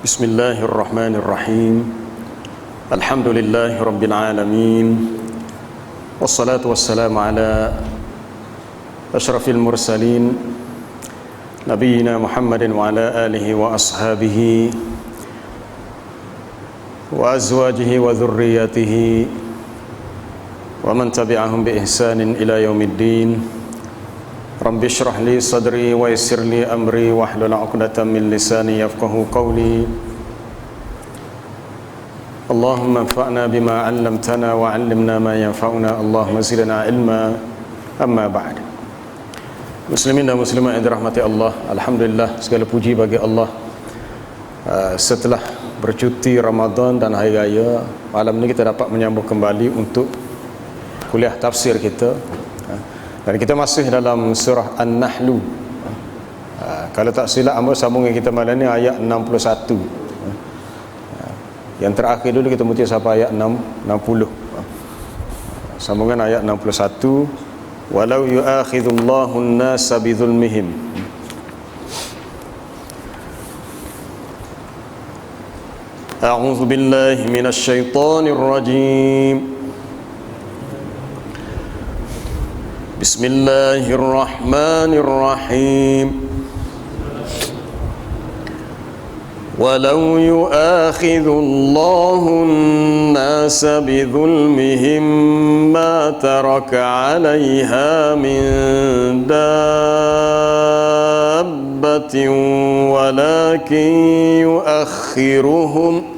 Bismillahirrahmanirrahim. Alhamdulillahi rabbil alamin. Wassalatu wassalamu ala asyrafil mursalin Nabiyyina Muhammadin wa ala alihi wa ashabihi wa azwajihi wa dhurriyyatihi wa man tabi'ahum bi ihsanin ila yaumiddin. Rabbi shrah li sadri wa yassir li amri wahlul 'uqdatam min lisani yafqahu qawli. Allahumma anfa'na bima 'allamtana wa 'allimna ma yanfa'una. Allahumma zidna ilma. Amma ba'd. Muslimin dan muslimat yang dirahmati Allah, alhamdulillah, segala puji bagi Allah. Setelah bercuti Ramadan dan hari raya, malam ini kita dapat menyambung kembali untuk kuliah tafsir kita. Dan kita masih dalam surah An-Nahl. Kalau tak silap ambil sambungan kita malam ni ayat 61. Yang terakhir dulu kita mesti sampai ayat 60. Sambungan ayat 61. Walau yu'akhidullahu an-nasa bidzulmihim. A'udzu billahi minasy syaithanir rajim. Bismillahirrahmanirrahim. Walau yu'akhidullahu an-nasa bidzulmihim ma taraka 'alaiha min dabbatin walakin yu'akhiruhum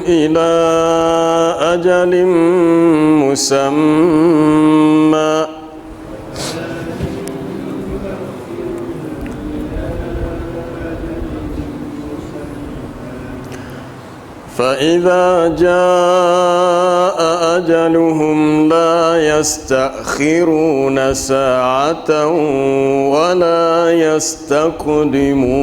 إلى أجل مسمى فإذا جاء أجلهم لا يستأخرون ساعة ولا يستقدمون.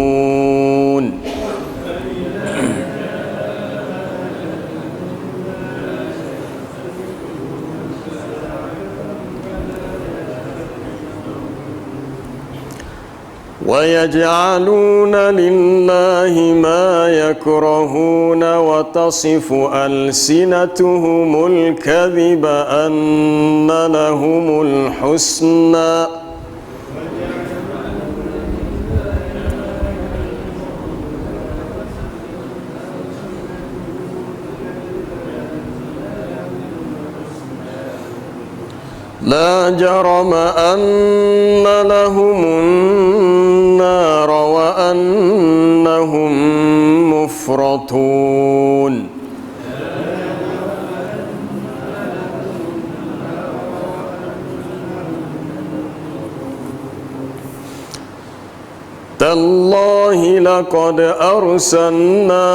ويجعلون لله ما يكرهون وتصف ألسنتهم الكذب أن لهم الحسنى لا جرم أن لهم النار وأنهم مفرطون. تالله لقد أرسلنا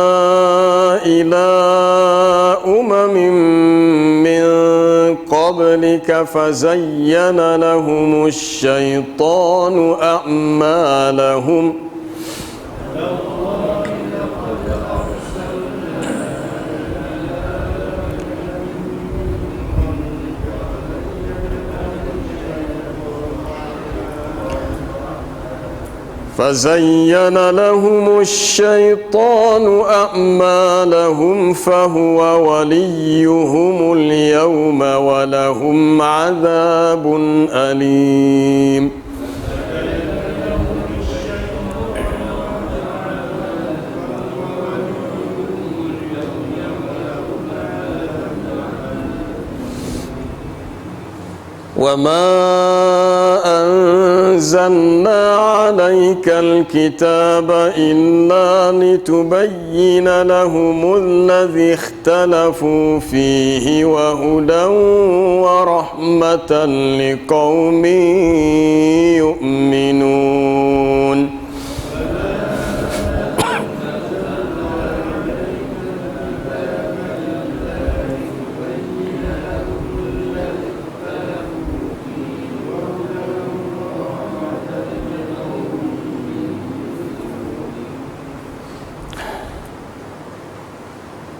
إلى أمم من قبلك فزين لهم الشيطان أعمالهم فهو وليهم اليوم ولهم عذاب أليم. وما أنزلنا عليك الكتاب إلا لتبين لهم الذي اختلفوا فيه وهدى ورحمة لقوم يؤمنون.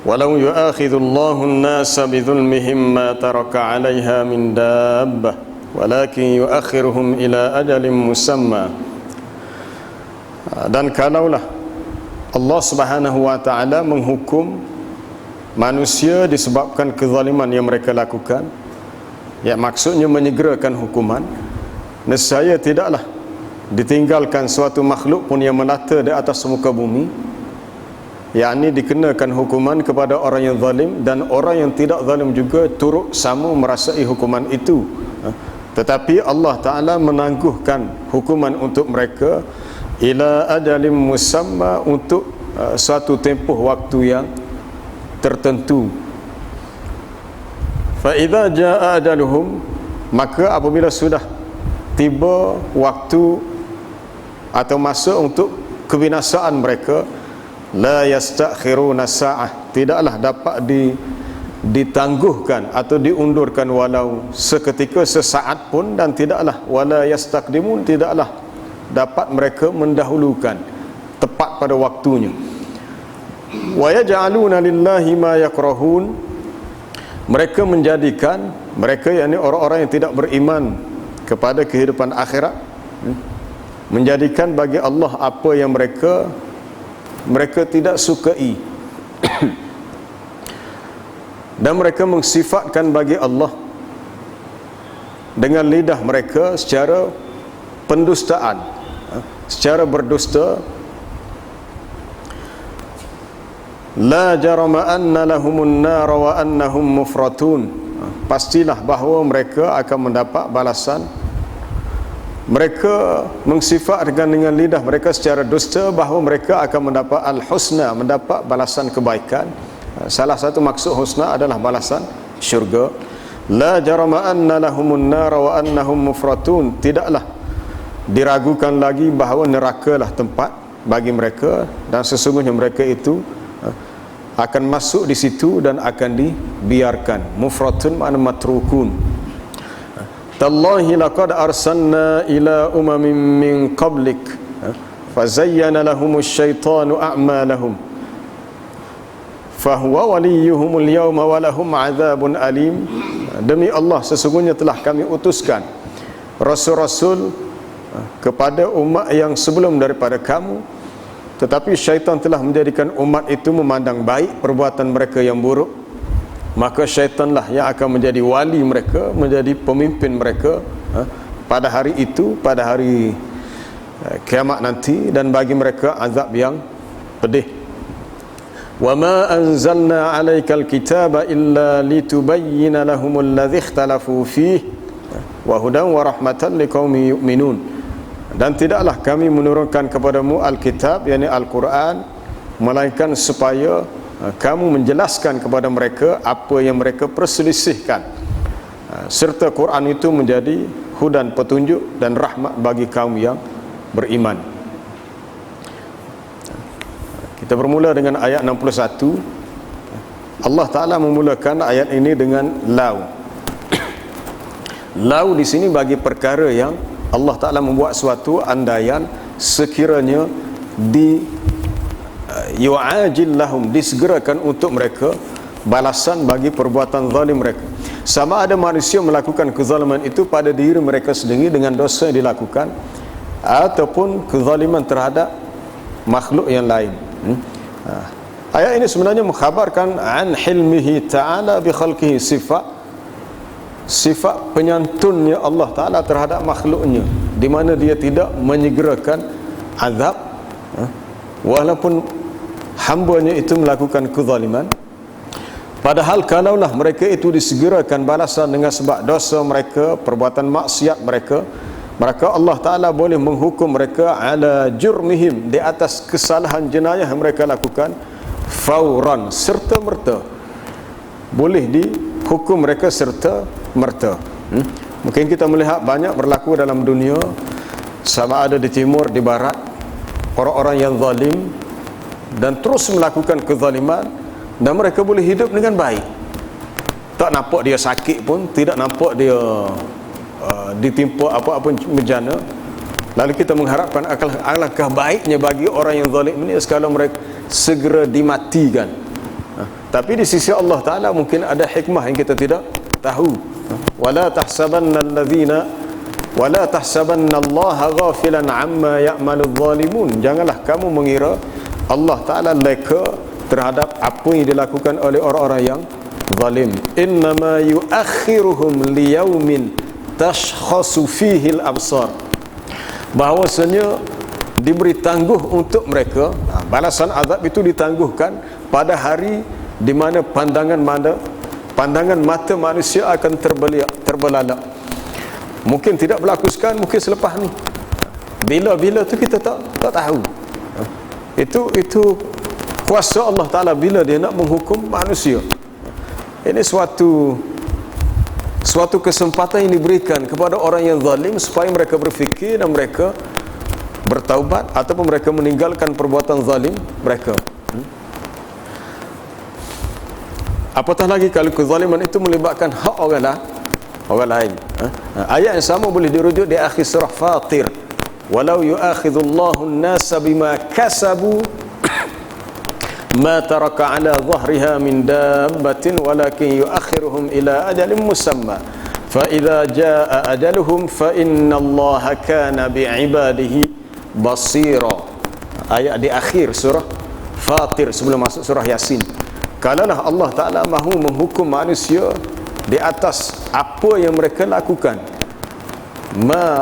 walau yu'akhidullahu an-nasa bidzulmihim ma taraka 'alaiha min dabbah walakin yu'akhiruhum ila ajalin musamma. Dan kalaulah Allah Subhanahu wa taala menghukum manusia disebabkan kezaliman yang mereka lakukan, ya maksudnya menyegerakan hukuman, nescaya tidaklah ditinggalkan suatu makhluk pun yang melata di atas muka bumi, yakni dikenakan hukuman kepada orang yang zalim, dan orang yang tidak zalim juga turut sama merasai hukuman itu. Tetapi Allah Ta'ala menangguhkan hukuman untuk mereka ila ajalim musamma, untuk suatu tempoh waktu yang tertentu. Fa idza jaa ajaluhum, maka apabila sudah tiba waktu atau masa untuk kebinasaan mereka, la yastakhiruna sa'ah, tidaklah dapat ditangguhkan atau diundurkan walau seketika, sesaat pun, dan tidaklah wala yastaqdimun, tidaklah dapat mereka mendahulukan tepat pada waktunya. Wa yaj'aluna lillahi ma yakrahun, mereka menjadikan, mereka yakni orang-orang yang tidak beriman kepada kehidupan akhirat, menjadikan bagi Allah apa yang mereka tidak sukai dan mereka mensifatkan bagi Allah dengan lidah mereka secara pendustaan, secara berdusta. La jarama anna lahumun nar wa annahum mufratun, pastilah bahawa mereka akan mendapat balasan. Mereka mensifatkan dengan lidah mereka secara dusta bahawa mereka akan mendapat al-husna, mendapat balasan kebaikan. Salah satu maksud husna adalah balasan syurga. La jarama anna lahumun nar wa annahum mufratun, tidaklah diragukan lagi bahawa nerakalah tempat bagi mereka, dan sesungguhnya mereka itu akan masuk di situ dan akan dibiarkan. Mufratun makna matrukun. Tallahi laqad arsalna ila umamin min qablik fazayyana lahumus syaitanu a'malahum fahuwa waliyuhumul yawma walahum azabun alim. Demi Allah, sesungguhnya telah kami utuskan rasul-rasul kepada umat yang sebelum daripada kamu, tetapi syaitan telah menjadikan umat itu memandang baik perbuatan mereka yang buruk, maka syaitanlah yang akan menjadi wali mereka, menjadi pemimpin mereka pada hari itu, pada hari kiamat nanti, dan bagi mereka azab yang pedih. Wa ma anzalna 'alaikal kitaba illa litubayyana lahumul ladzi ikhtalafu fihi wa hudan wa rahmatan liqaumin yu'minun. Dan tidaklah kami menurunkan kepadamu Alkitab, yakni Al-Quran, melainkan supaya kamu menjelaskan kepada mereka apa yang mereka perselisihkan, serta Quran itu menjadi hudan, petunjuk dan rahmat bagi kaum yang beriman. Kita bermula dengan ayat 61. Allah Ta'ala memulakan ayat ini dengan lau. Lau di sini bagi perkara yang Allah Ta'ala membuat suatu andaian sekiranya yu'ajil lahum, disegerakan untuk mereka balasan bagi perbuatan zalim mereka. Sama ada manusia melakukan kezaliman itu pada diri mereka sendiri dengan dosa yang dilakukan, ataupun kezaliman terhadap makhluk yang lain. Ayat ini sebenarnya mengkhabarkan an hilmihi ta'ala bi khalqihi, sifat penyantunnya Allah Ta'ala terhadap makhluknya, di mana dia tidak menyegerakan azab walaupun hambanya itu melakukan kezaliman. Padahal kalaulah mereka itu disegerakan balasan dengan sebab dosa mereka, perbuatan maksiat mereka, maka Allah Ta'ala boleh menghukum mereka ala jurmihim, di atas kesalahan jenayah yang mereka lakukan, fauran, serta merta. Boleh dihukum mereka serta merta. Mungkin kita melihat banyak berlaku dalam dunia, sama ada di timur, di barat, orang-orang yang zalim dan terus melakukan kezaliman, dan mereka boleh hidup dengan baik. Tak nampak dia sakit pun, tidak nampak dia ditimpa apa-apa bencana. Lalu kita mengharapkan alangkah baiknya bagi orang yang zalim ini kalau mereka segera dimatikan. Tapi di sisi Allah Ta'ala mungkin ada hikmah yang kita tidak tahu. Wala tahsabanna Allaha ghafilan amma ya'malul zalimun. Janganlah kamu mengira Allah Ta'ala leka terhadap apa yang dilakukan oleh orang-orang yang zalim. Innama yuakhiruhum liyaumin tashkhasu fihi al-absar. Bahawasanya diberi tangguh untuk mereka, balasan azab itu ditangguhkan pada hari di mana pandangan mata manusia akan terbelalak. Mungkin tidak berlaku sekarang, mungkin selepas ni. Bila tu kita tak tahu. Itu kuasa Allah Ta'ala bila dia nak menghukum manusia. Ini suatu kesempatan yang diberikan kepada orang yang zalim supaya mereka berfikir dan mereka bertaubat ataupun mereka meninggalkan perbuatan zalim mereka. Apatah lagi kalau kezaliman itu melibatkan hak orang lain. Ayat yang sama boleh dirujuk di akhir surah Fatir. Walau yu'akhidullahu an-nasa bima kasabu ma taraka ala dhahriha min dabbatin walakin yu'akhiruhum ila ajalin musamma fa idza jaa ajaluhum fa innallaha kana bi'ibadihi basira. Ayat di akhir surah Fatir sebelum masuk surah Yasin. Kalaulah Allah Ta'ala mahu menghukum manusia di atas apa yang mereka lakukan, ma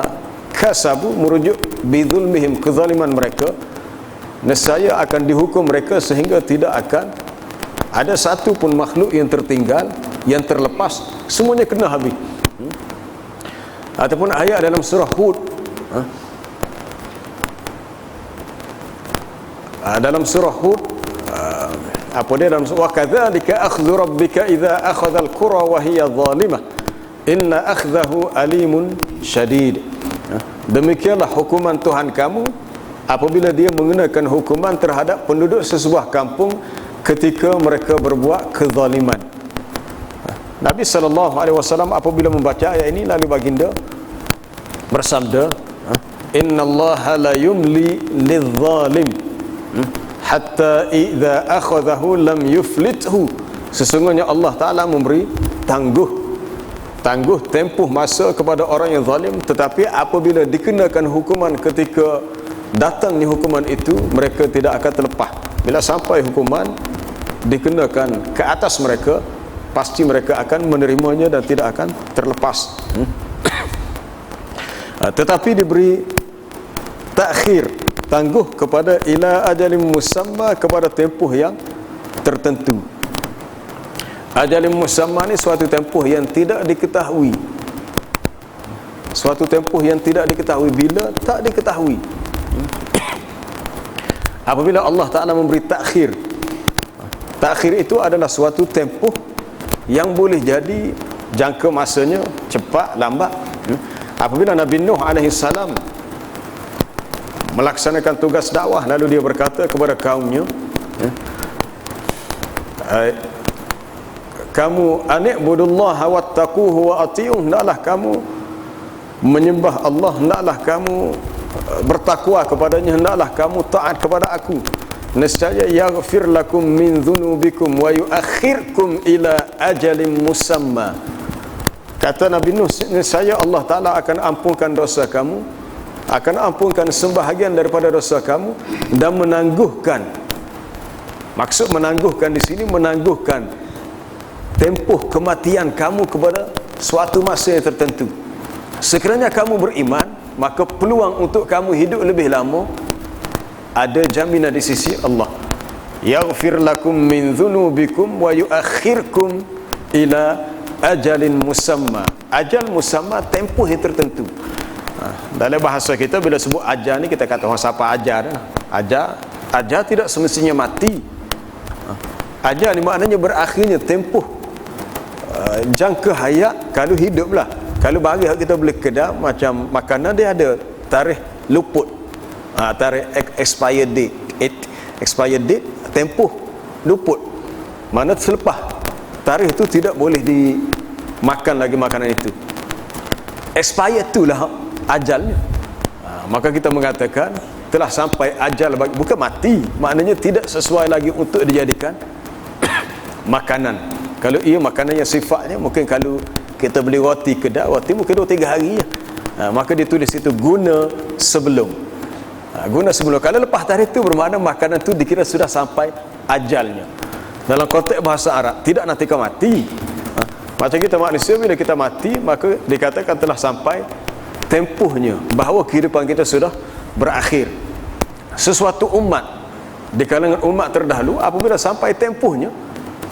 kasabu merujuk bidzulmihim, kezaliman mereka, nescaya akan dihukum mereka sehingga tidak akan ada satu pun makhluk yang tertinggal, yang terlepas, semuanya kena habis. Ataupun ayat dalam surah Hud, dalam surah Hud, apa dia dalam surah, kadzalika akhdhu rabbika idza akhadha al-qura wa hiya zalimah inna akhdahu alimun syadid. Demikianlah hukuman Tuhan kamu apabila dia mengenakan hukuman terhadap penduduk sesebuah kampung ketika mereka berbuat kezaliman. Nabi SAW apabila membaca ayat ini lalu baginda bersabda, innallaha la yumli lidh-dhalim hatta idza akhadhahu lam yuflithu. Sesungguhnya Allah Ta'ala memberi tangguh tempoh masa kepada orang yang zalim, tetapi apabila dikenakan hukuman, ketika datangnya hukuman itu, mereka tidak akan terlepas. Bila sampai hukuman dikenakan ke atas mereka, pasti mereka akan menerimanya dan tidak akan terlepas. Tetapi diberi takhir, tangguh kepada ila ajalim musamma, kepada tempoh yang tertentu. Ajalim musamma ni suatu tempoh yang tidak diketahui. Suatu tempoh yang tidak diketahui. Bila? Tak diketahui. Apabila Allah Ta'ala memberi takhir, takhir itu adalah suatu tempoh yang boleh jadi jangka masanya cepat, lambat. Apabila Nabi Nuh AS melaksanakan tugas dakwah, lalu dia berkata kepada kaumnya, kamu ani'budullaha wattaquhu wa ati'uh, hendaklah kamu menyembah Allah, hendaklah kamu bertakwa kepadanya, hendaklah kamu taat kepada aku. Nescaya yaghfir lakum min dhunubikum wa yuakhirkum ila ajalin musamma. Kata Nabi Nuh, nescaya Allah Ta'ala akan ampunkan dosa kamu, akan ampunkan sebahagian daripada dosa kamu, dan menangguhkan, maksud menangguhkan di sini menangguhkan tempoh kematian kamu kepada suatu masa yang tertentu. Sekiranya kamu beriman, maka peluang untuk kamu hidup lebih lama ada jaminan di sisi Allah. Yaghfir lakum min dhunubikum wa yuakhirkum ila ajalin musamma. Ajal musamma, tempoh yang tertentu. Dalam bahasa kita bila sebut ajal ni, kita kata orang siapa ajar. Ajar tidak semestinya mati. Ajar ni maknanya berakhirnya tempoh jangka hayat kalau hidup lah. Kalau bagi kita boleh kedap macam makanan, dia ada tarikh luput, tarikh expired date, tempoh luput, mana selepas tarikh itu tidak boleh dimakan lagi makanan itu. Expired itulah ajalnya. Maka kita mengatakan telah sampai ajal bagi, bukan mati, maknanya tidak sesuai lagi untuk dijadikan makanan. Kalau ia makanan yang sifatnya mungkin kalau kita beli roti kedai, roti mungkin 2-3 hari je. Maka dia tulis itu guna sebelum. Guna sebelum. Kalau lepas tarikh itu bermakna makanan itu dikira sudah sampai ajalnya. Dalam konteks bahasa Arab, tidak nanti kau mati. Macam kita manusia, bila kita mati, maka dikatakan telah sampai tempuhnya, bahawa kehidupan kita sudah berakhir. Sesuatu umat, di kalangan umat terdahulu, apabila sampai tempuhnya,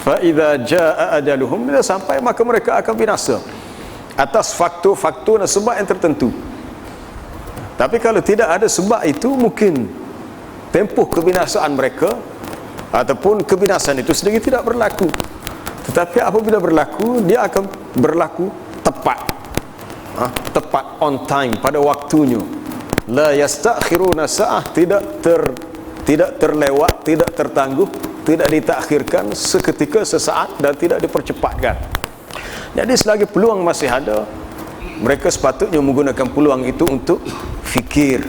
fa idza jaa ajaluhum, bila sampai maka mereka akan binasa atas faktor-faktor dan sebab yang tertentu. Tapi kalau tidak ada sebab itu, mungkin tempuh kebinasaan mereka ataupun kebinasaan itu sendiri tidak berlaku. Tetapi apabila berlaku, dia akan berlaku tepat, tepat, on time, pada waktunya. La yastakhiruna sa'ah, tidak terlewat, tidak tertangguh, tidak ditakhirkan seketika, sesaat, dan tidak dipercepatkan. Jadi selagi peluang masih ada, mereka sepatutnya menggunakan peluang itu untuk fikir,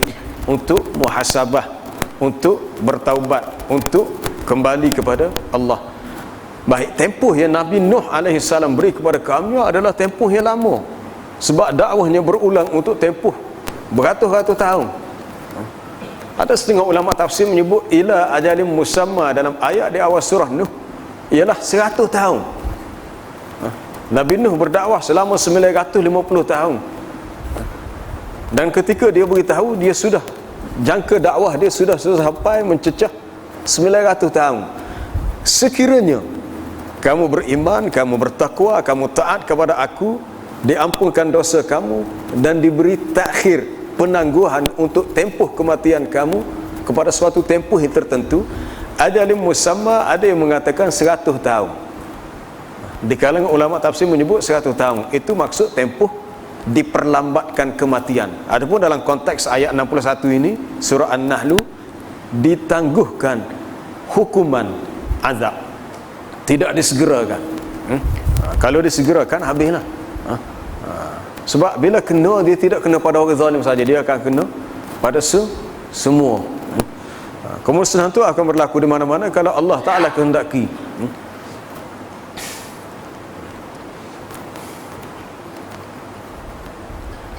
untuk muhasabah, untuk bertaubat, untuk kembali kepada Allah. Baik, tempoh yang Nabi Nuh AS beri kepada kami adalah tempoh yang lama, sebab dakwahnya berulang untuk tempoh beratus-ratus tahun. Ada setengah ulama tafsir menyebut ila ajalim musamma dalam ayat di awal surah Nuh ialah 100 tahun. Nabi Nuh berdakwah selama 950 tahun. Dan ketika dia beritahu, dia sudah jangka dakwah dia sudah sampai mencecah 900 tahun. Sekiranya kamu beriman, kamu bertakwa, kamu taat kepada aku, diampunkan dosa kamu dan diberi takhir, penangguhan untuk tempoh kematian kamu kepada suatu tempoh yang tertentu. Ajalim musamma, ada yang mengatakan 100 tahun. Di kalangan ulama tafsir menyebut 100 tahun itu maksud tempoh diperlambatkan kematian. Adapun dalam konteks ayat 61 ini surah An-Nahl, ditangguhkan hukuman azab, tidak disegerakan. Kalau disegerakan, habislah. Sebab bila kena, dia tidak kena pada orang zalim saja, dia akan kena pada semua. Kemusnahan itu akan berlaku di mana-mana kalau Allah Ta'ala kehendaki.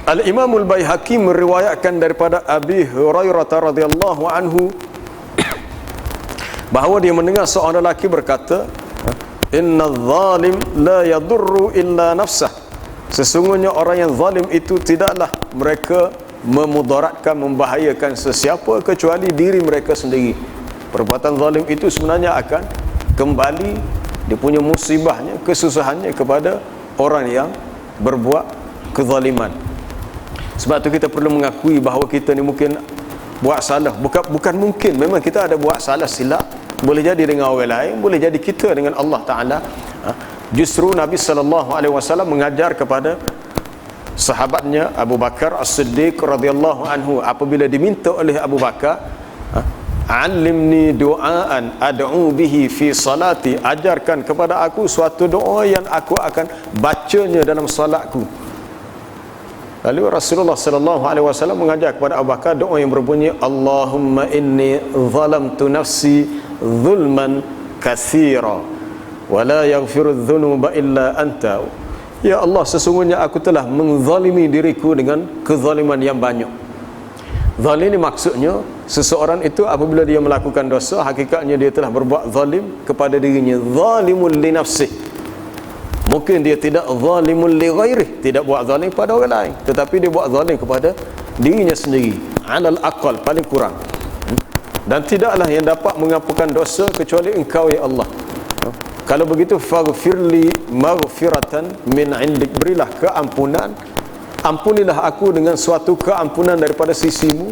Al-Imamul Baihaqi meriwayatkan daripada Abi Hurairah radhiyallahu anhu bahawa dia mendengar seorang lelaki berkata, inna zalim la yadurru illa nafsah, sesungguhnya orang yang zalim itu tidaklah mereka memudaratkan, membahayakan sesiapa kecuali diri mereka sendiri. Perbuatan zalim itu sebenarnya akan kembali, dia punya musibahnya, kesusahannya kepada orang yang berbuat kezaliman. Sebab tu kita perlu mengakui bahawa kita ni mungkin buat salah, bukan mungkin, memang kita ada buat salah, silap, boleh jadi dengan orang lain, boleh jadi kita dengan Allah Ta'ala. Justru Nabi SAW mengajar kepada sahabatnya Abu Bakar As-Siddiq radhiyallahu anhu, apabila diminta oleh Abu Bakar, alimni du'aan ad'u bihi fi salati, ajarkan kepada aku suatu doa yang aku akan bacanya dalam salatku. Lalu Rasulullah SAW mengajar kepada Abu Bakar doa yang berbunyi, Allahumma inni zalamtu nafsi zulman katsira wa la yaghfiru dzunuba illa anta. Ya Allah, sesungguhnya aku telah menzalimi diriku dengan kezaliman yang banyak. Zalim ini maksudnya seseorang itu apabila dia melakukan dosa, hakikatnya dia telah berbuat zalim kepada dirinya, zalimul li nafsihi. Mungkin dia tidak zalimul li ghairih, tidak buat zalim kepada orang lain, tetapi dia buat zalim kepada dirinya sendiri, alal aqal, paling kurang. Dan tidaklah yang dapat mengampunkan dosa kecuali Engkau ya Allah. Kalau begitu, faghfirli maghfiratan min indik, berilah keampunan, ampunilah aku dengan suatu keampunan daripada sisimu,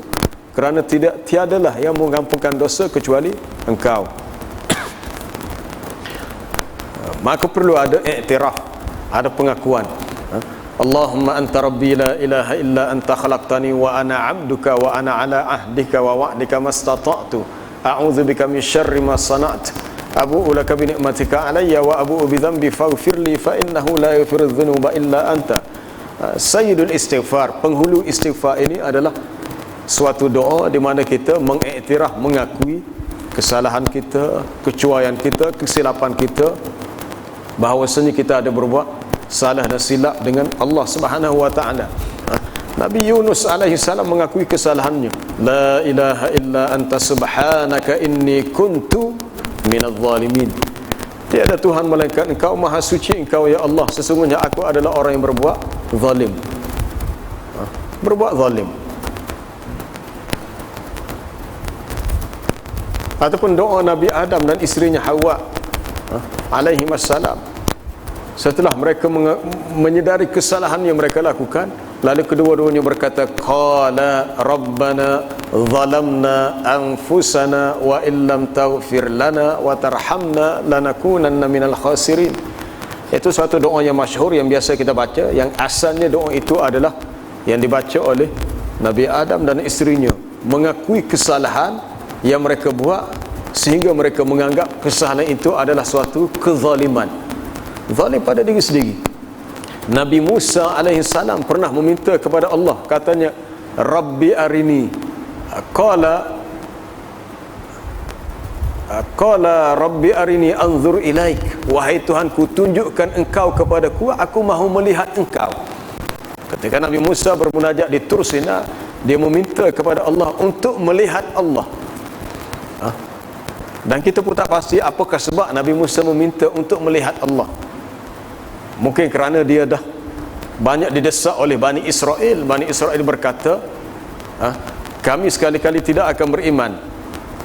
kerana tiadalah yang mengampunkan dosa kecuali Engkau. Maka perlu ada iktiraf, ada pengakuan. Allahumma anta rabbi la ilaha illa anta khalaqtani wa ana 'abduka wa ana 'ala ahdika wa wa'dika mastata'tu a'udzu bika min syarri ma sana'tu abu'u laka bi ni'matika 'alayya wa abu'u bi dhanbi faghfirli fa innahu la yaghfiru dzunuba illa anta. Sayyidul istighfar, penghulu istighfar ini adalah suatu doa di mana kita mengiktiraf, mengakui kesalahan kita, kecuaian kita, kesilapan kita, bahawasanya kita ada berbuat salah dan silap dengan Allah Subhanahu wa taala. Nabi Yunus alaihi salam mengakui kesalahannya. La ilaha illa anta subhanaka inni kuntu minadh zalimin. Tiada Tuhan melainkan Engkau, maha suci Engkau ya Allah, sesungguhnya aku adalah orang yang berbuat zalim. Berbuat zalim. Ataupun doa Nabi Adam dan isterinya Hawa alaihi wassalam, setelah mereka menyedari kesalahan yang mereka lakukan, lalu kedua-duanya berkata, qala rabbana zalamna anfusana wa illam taghfir lana wa tarhamna lanakunanna minal khasirin. Itu suatu doa yang masyhur yang biasa kita baca, yang asalnya doa itu adalah yang dibaca oleh Nabi Adam dan isterinya, mengakui kesalahan yang mereka buat sehingga mereka menganggap kesalahan itu adalah suatu kezaliman, zalim pada diri sendiri. Nabi Musa alaihi salam pernah meminta kepada Allah, katanya, Rabbi arini, qala Rabbi arini anzur ilaik, wahai Tuhanku, tunjukkan Engkau kepadaku, aku mahu melihat Engkau. Ketika Nabi Musa bermunajat di Tur Sina, dia meminta kepada Allah untuk melihat Allah. Dan kita pun tak pasti apakah sebab Nabi Musa meminta untuk melihat Allah. Mungkin kerana dia dah banyak didesak oleh Bani Israel. Bani Israel berkata, kami sekali-kali tidak akan beriman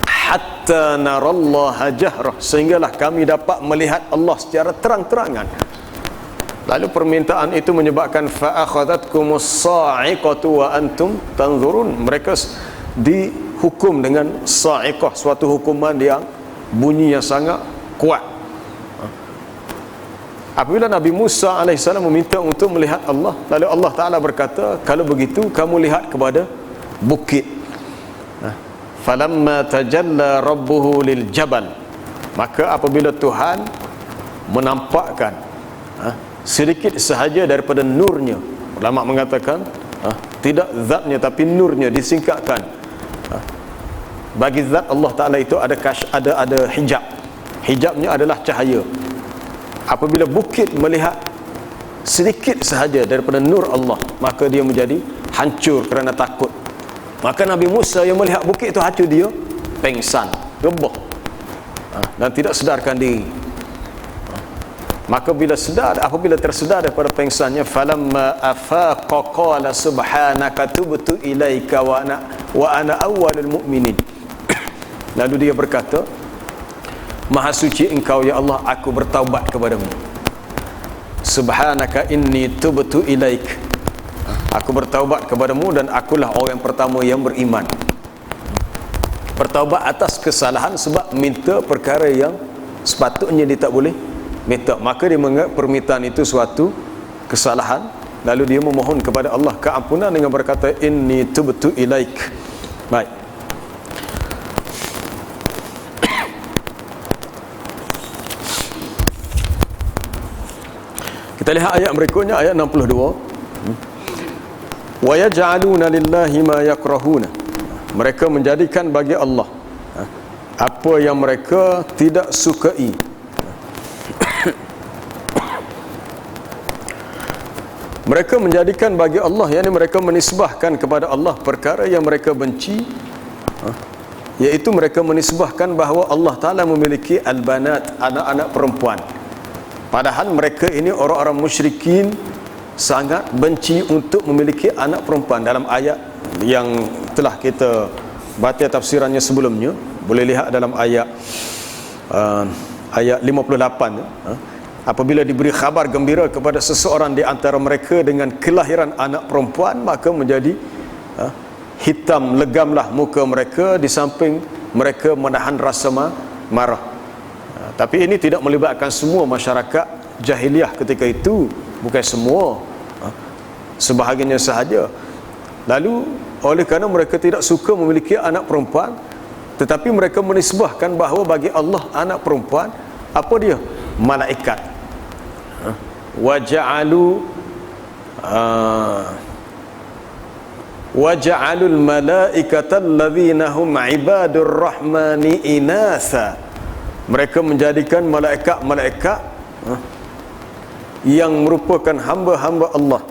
hatta narallaha jahrah, sehinggalah kami dapat melihat Allah secara terang-terangan. Lalu permintaan itu menyebabkan fa'akhadhatkumus sa'iqatu wa antum tanzurun. Mereka dihukum dengan sa'iqah, suatu hukuman yang bunyi yang sangat kuat. Apabila Nabi Musa AS meminta untuk melihat Allah, lalu Allah Ta'ala berkata, kalau begitu kamu lihat kepada bukit. Falamma tajalla rabbuhu lil jabal, maka apabila Tuhan menampakkan sedikit sahaja daripada nurnya, ulama mengatakan tidak zatnya tapi nurnya disingkatkan. Bagi zat Allah Ta'ala itu ada hijab. Hijabnya adalah cahaya. Apabila bukit melihat sedikit sahaja daripada nur Allah, maka dia menjadi hancur kerana takut. Maka Nabi Musa yang melihat bukit itu hancur, dia pengsan, rebah, dan tidak sedarkan diri. Maka apabila tersedar daripada pengsannya, falamma afaqa qala subhanaka tubtu ilaika wa ana awwalul mu'minin. Lalu dia berkata, maha suci Engkau ya Allah, aku bertaubat kepadamu. Subhanaka inni tubtu ilaik, aku bertaubat kepadamu dan akulah orang yang pertama yang beriman. Bertaubat atas kesalahan sebab minta perkara yang sepatutnya dia tak boleh minta. Maka dia menganggap permintaan itu suatu kesalahan, lalu dia memohon kepada Allah keampunan dengan berkata, inni tubtu ilaik. Baik, kita lihat ayat berikutnya, ayat 62. Wa yaj'aluna lillahi ma yakrahuna, mereka menjadikan bagi Allah apa yang mereka tidak sukai. Mereka menjadikan bagi Allah, yakni mereka menisbahkan kepada Allah perkara yang mereka benci, iaitu mereka menisbahkan bahawa Allah Ta'ala memiliki al-banat, anak-anak perempuan. Padahal mereka ini orang-orang musyrikin sangat benci untuk memiliki anak perempuan. Dalam ayat yang telah kita baca tafsirannya sebelumnya, boleh lihat dalam ayat 58, apabila diberi khabar gembira kepada seseorang di antara mereka dengan kelahiran anak perempuan, maka menjadi hitam legamlah muka mereka, di samping mereka menahan rasa marah. Tapi ini tidak melibatkan semua masyarakat jahiliah ketika itu, bukan semua, sebahagiannya sahaja. Lalu oleh kerana mereka tidak suka memiliki anak perempuan, tetapi mereka menisbahkan bahawa bagi Allah anak perempuan, apa dia? Malaikat. Waja'alul malaikata alladzina hum ibadur rahmani inasa, mereka menjadikan malaikat-malaikat yang merupakan hamba-hamba Allah.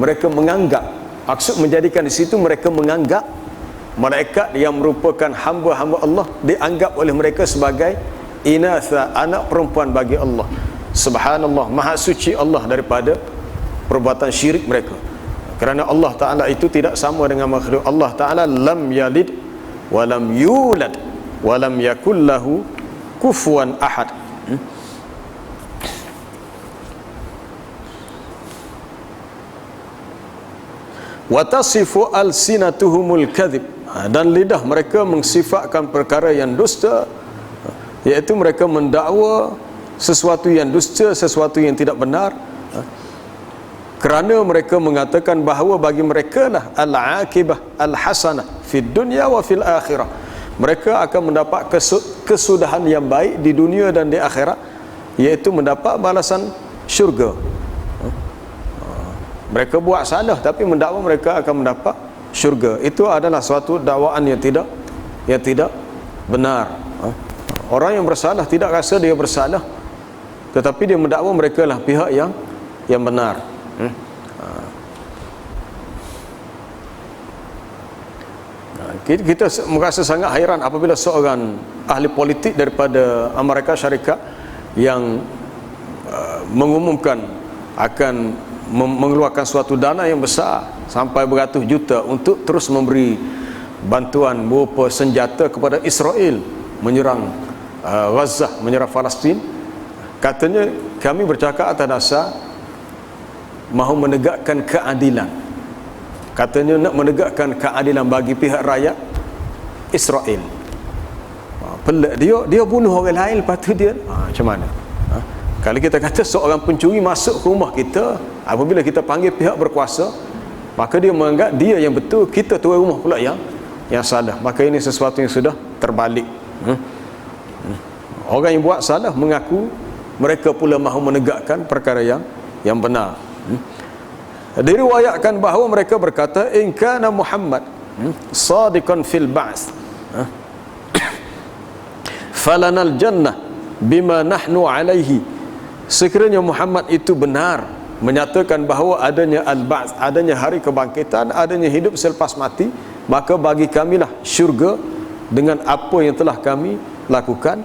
Mereka menganggap, maksud menjadikan di situ mereka menganggap malaikat yang merupakan hamba-hamba Allah dianggap oleh mereka sebagai inatha, anak perempuan bagi Allah. Subhanallah, maha suci Allah daripada perbuatan syirik mereka. Kerana Allah Ta'ala itu tidak sama dengan makhluk. Allah Ta'ala lam yalid walam yulad walam yakullahu kufuwan ahad. Watasifu alsinatuhumul kadhib, dan lidah mereka mensifatkan perkara yang dusta, iaitu mereka mendakwa sesuatu yang dusta, sesuatu yang tidak benar, kerana mereka mengatakan bahawa bagi mereka lah al-aqibah al-hasanah fid dunya wa fil akhirah. Mereka akan mendapat kesudahan yang baik di dunia dan di akhirat, iaitu mendapat balasan syurga. Mereka buat salah tapi mendakwa mereka akan mendapat syurga. Itu adalah suatu dakwaan yang tidak benar. Orang yang bersalah tidak rasa dia bersalah, tetapi dia mendakwa mereka lah pihak yang benar. Kita merasa sangat hairan apabila seorang ahli politik daripada Amerika Syarikat yang mengumumkan akan mengeluarkan suatu dana yang besar sampai beratus juta untuk terus memberi bantuan berupa senjata kepada Israel menyerang Gaza, menyerang Palestin. Katanya kami bercakap atas dasar mahu menegakkan keadilan. Katanya nak menegakkan keadilan bagi pihak rakyat Israel. Pelik, dia bunuh orang lain, lepas tu dia macam mana? Kalau kita kata seorang pencuri masuk ke rumah kita, apabila kita panggil pihak berkuasa, maka dia menganggap dia yang betul, kita tuan rumah pula yang salah. Maka ini sesuatu yang sudah terbalik. Orang yang buat salah mengaku mereka pula mahu menegakkan perkara yang benar. Diriwayatkan bahawa mereka berkata, in kana Muhammad sadiqan fil ba'ts falanal jannah bima nahnu alaihi. Sekiranya Muhammad itu benar menyatakan bahawa adanya al-ba'ts, adanya hari kebangkitan, adanya hidup selepas mati, maka bagi kamilah syurga dengan apa yang telah kami lakukan.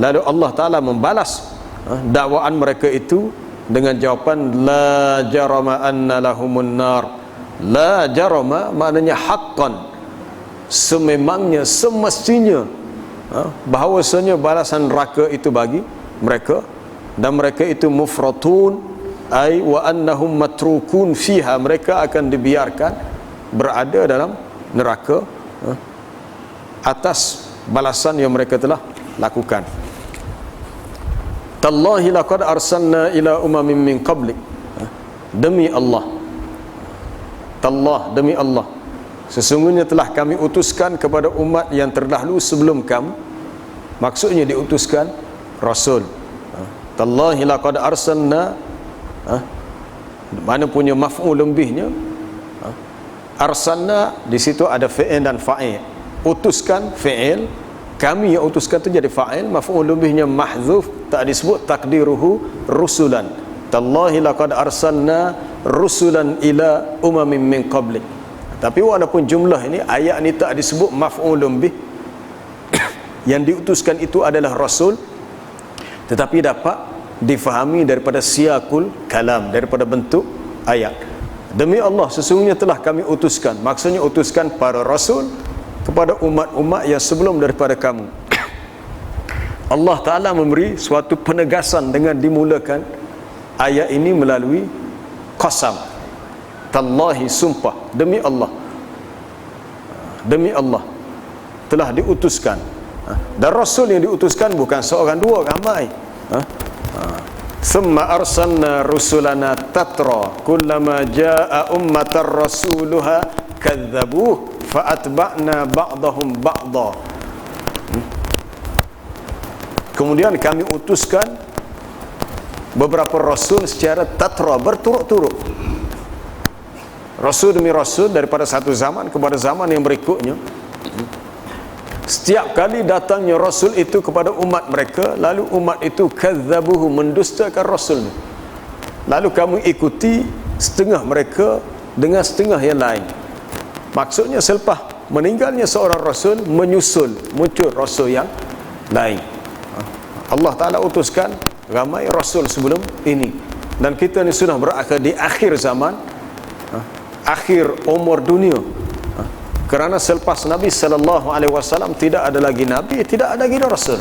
Lalu Allah Ta'ala membalas dakwaan mereka itu dengan jawapan la jarama anna lahumun nar. La jarama maknanya haqqan, sememangnya, semestinya bahawasanya balasan neraka itu bagi mereka, dan mereka itu mufratun ay wa annahum matrukun fiha, mereka akan dibiarkan berada dalam neraka atas balasan yang mereka telah lakukan. Tallahi laqad arsalna ila umamin min qablik, demi Allah, tallah, demi Allah, sesungguhnya telah kami utuskan kepada umat yang terdahulu sebelum kamu. Maksudnya diutuskan rasul. Tallahi laqad arsalna, mana punya maf'ul lebihnya. Arsalna di situ ada fi'il dan fa'il. Utuskan fi'il, kami yang utuskan itu jadi fa'il, maf'ul lebihnya mahdzuf, tak disebut takdiruhu rusulan. Tallahi laqad arsalna rusulan ila umamin min qablik. Tapi walaupun jumlah ini, ayat ini tak disebut maf'ul lebih, yang diutuskan itu adalah rasul, tetapi dapat difahami daripada siyakul kalam, daripada bentuk ayat. Demi Allah, sesungguhnya telah kami utuskan, maksudnya utuskan para rasul kepada umat-umat yang sebelum daripada kamu. Allah Ta'ala memberi suatu penegasan dengan dimulakan ayat ini melalui qasam. Tallahi, sumpah, demi Allah, demi Allah telah diutuskan. Dan rasul yang diutuskan bukan seorang dua, ramai. Thumma arsalna rusulana tatra kullama jaa ummatar rasuluha kadzabuh fa atba'na ba'dahum ba'dha. Kemudian kami utuskan beberapa rasul secara tatra, berturut-turut, rasul demi rasul daripada satu zaman kepada zaman yang berikutnya. Setiap kali datangnya rasul itu kepada umat mereka, lalu umat itu kadzabuhu, mendustakan rasul. lalu kamu ikuti setengah mereka dengan setengah yang lain. Maksudnya selepas meninggalnya seorang rasul, muncul rasul yang lain. Allah Ta'ala utuskan ramai rasul sebelum ini, dan kita ni sudah berakhir di akhir zaman, akhir umur dunia. Kerana selepas Nabi sallallahu alaihi wasallam tidak ada lagi nabi, tidak ada lagi rasul.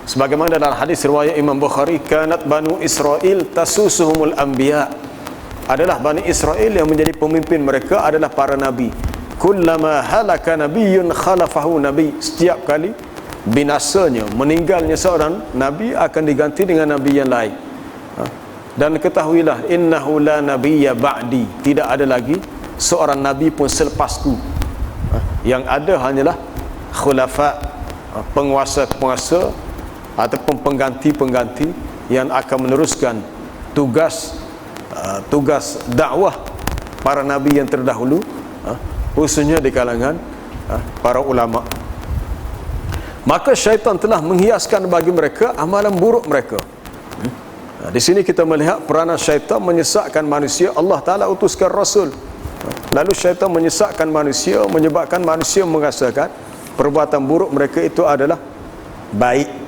Sebagaimana dalam hadis riwayat Imam Bukhari, kanat banu Israel tasusuhumul anbiya, adalah Bani Israel yang menjadi pemimpin mereka adalah para nabi. Kullama halaka nabiyyun khalafahu nabi, setiap kali binasanya, meninggalnya seorang nabi akan diganti dengan nabi yang lain. Dan ketahuilah, innahu la nabiyya ba'di, tidak ada lagi seorang nabi pun selepasku. Yang ada hanyalah khulafa, penguasa-penguasa ataupun pengganti-pengganti yang akan meneruskan tugas dakwah para nabi yang terdahulu, khususnya di kalangan para ulama. Maka syaitan telah menghiaskan bagi mereka amalan buruk mereka. Di sini kita melihat peranan syaitan menyesatkan manusia. Allah Ta'ala utuskan rasul, lalu syaitan menyesatkan manusia, menyebabkan manusia merasakan perbuatan buruk mereka itu adalah baik.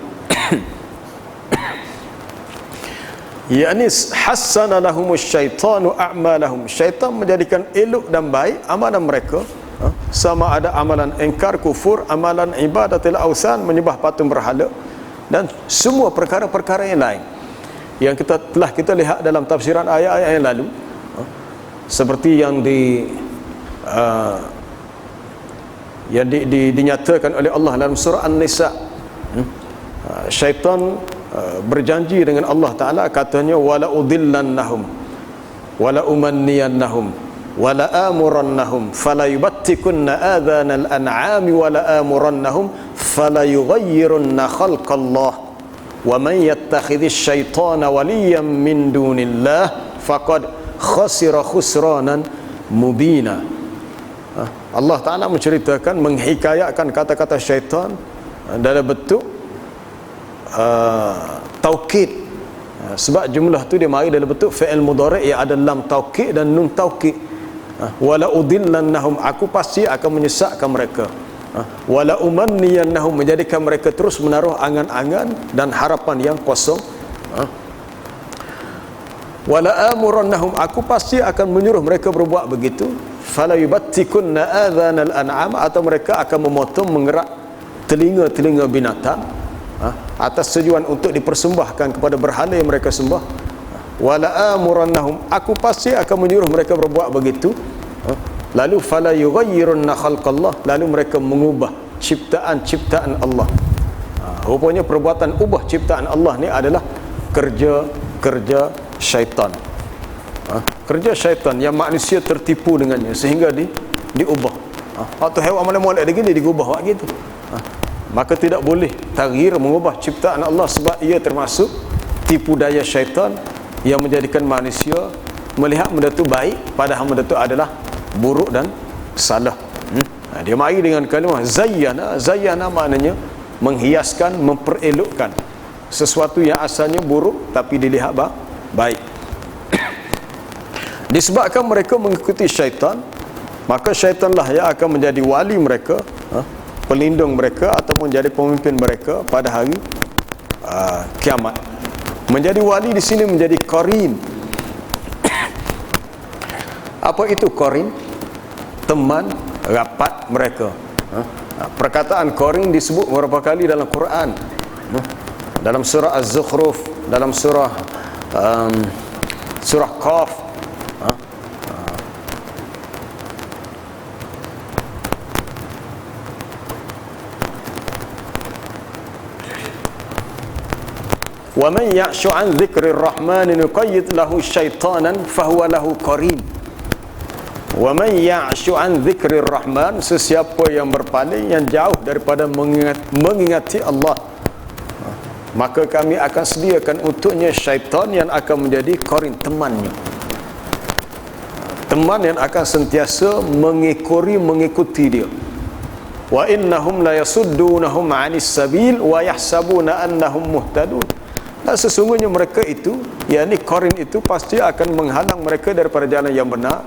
Yani hassana lahumus syaitanu a'malahum, syaitan menjadikan elok dan baik amalan mereka, sama ada amalan ingkar kufur, amalan ibadatil ausan, menyembah patung berhala, dan semua perkara-perkara yang lain yang kita lihat dalam tafsiran ayat-ayat yang lalu, seperti yang dinyatakan oleh Allah dalam surah An-Nisa. Syaitan berjanji dengan Allah Ta'ala, katanya wala udillannahum wala umanniyannahum wala amurannahum fala yubattikunna adhanal an'ami wala amurannahum fala yughayyirunna khalqallah wa man yattakhidhish syaitana waliyan min dunillah faqad khasira khusranan mubina. Allah Ta'ala menceritakan, menghikayatkan kata-kata syaitan dalam bentuk taukid, sebab jumlah tu dia mari dalam bentuk fi'il mudhari' yang ada lam taukid dan nun taukid. Wala udillannahum, aku pasti akan menyesatkan mereka. Wala umanniyannahum, menjadikan mereka terus menaruh angan-angan dan harapan yang kosong. Wala amurannahum, aku pasti akan menyuruh mereka berbuat begitu. Fala yubattikunna adhanal an'am, atau mereka akan memotong, mengerak telinga-telinga binatang atas tujuan untuk dipersembahkan kepada berhala yang mereka sembah. Wala amurannahum, aku pasti akan menyuruh mereka berbuat begitu. Lalu fala yughayyirunna khalqallah, lalu mereka mengubah ciptaan Allah. Rupanya perbuatan ubah ciptaan Allah ni adalah kerja syaitan. Kerja syaitan yang manusia tertipu dengannya sehingga diubah. Atau hewan mana molek lagi digubah gitu. Maka tidak boleh taghyir, mengubah ciptaan Allah, sebab ia termasuk tipu daya syaitan yang menjadikan manusia melihat benda itu baik padahal benda itu adalah buruk dan salah. Dia mari dengan kalimah zayyana maknanya menghiaskan, memperelokkan sesuatu yang asalnya buruk tapi dilihat baik. Disebabkan mereka mengikuti syaitan, maka syaitanlah yang akan menjadi wali mereka, pelindung mereka ataupun jadi pemimpin mereka pada hari kiamat. Menjadi wali di sini menjadi qarin. Apa itu qarin? Teman rapat mereka. Perkataan qarin disebut beberapa kali dalam Quran. Dalam surah Az-Zukhruf, dalam surah Qaf. Wa man ya'shu 'an dzikrir rahmani nuqayyid lahu syaitanan fahuwa lahu qarin. Wa man ya'shu 'an dzikrir rahman, sesiapa yang berpaling, yang jauh daripada mengingati Allah, maka kami akan sediakan untuknya syaitan yang akan menjadi qarin, temannya. Teman yang akan sentiasa mengikuti dia. Wa innahum la yasuddunahum 'anis sabil wa yahsabuna annahum muhtadun. Dan sesungguhnya mereka itu, yakni Qarin itu pasti akan menghalang mereka daripada jalan yang benar,